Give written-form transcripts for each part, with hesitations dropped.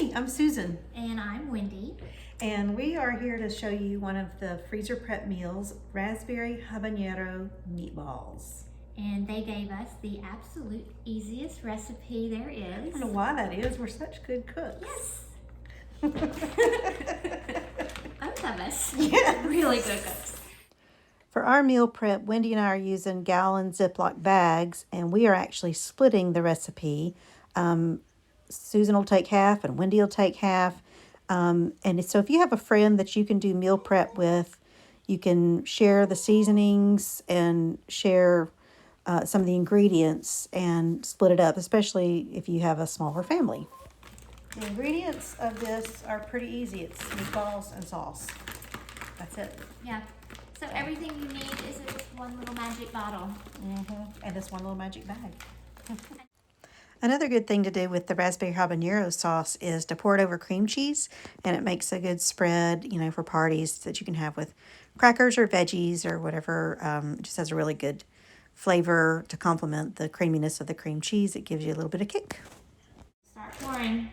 Hey, I'm Susan, And I'm Wendy. and we are here to show you one of the freezer prep meals, raspberry habanero meatballs. And they gave us the absolute easiest recipe there is. I don't know why that is. We're such good cooks. Yes. Both of us. Yes. Really good cooks. For our meal prep, Wendy and I are using gallon Ziploc bags, and we are actually splitting the recipe. Susan will take half and Wendy will take half. And so if you have a friend that you can do meal prep with, you can share the seasonings and share some of the ingredients and split it up, especially if you have a smaller family. The ingredients of this are pretty easy. It's meatballs and sauce. That's it. Yeah. So everything you need is in this one little magic bottle. And this one little magic bag. Another good thing to do with the raspberry habanero sauce is to pour it over cream cheese, and it makes a good spread, for parties that you can have with crackers or veggies or whatever. It just has a really good flavor to complement the creaminess of the cream cheese. It gives you a little bit of kick. Start pouring.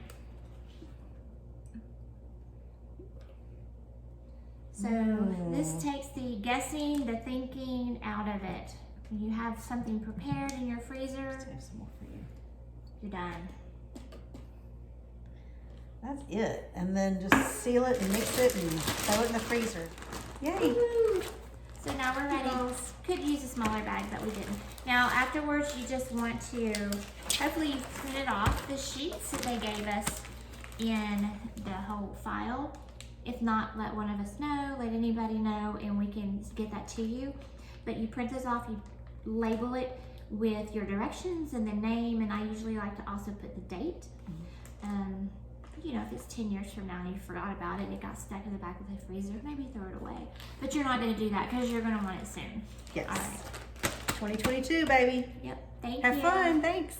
So this takes the guessing, the thinking out of it. When you have something prepared in your freezer, Save some more for you. you're done. That's it. And then just seal it and mix it and throw it in the freezer. Yay! Woo! So now we're ready. Could use a smaller bag, but we didn't. Now afterwards, you just want to, hopefully you've printed off the sheets that they gave us in the whole file. If not, let one of us know, let anybody know, and we can get that to you. But you print those off, you label it with your directions and the name, and I usually like to also put the date. If it's 10 years from now and you forgot about it, it got stuck in the back of the freezer, maybe throw it away. But you're not going to do that because you're going to want it soon. Yes. All right. 2022, baby. Yep. Thank you. Have fun. Thanks.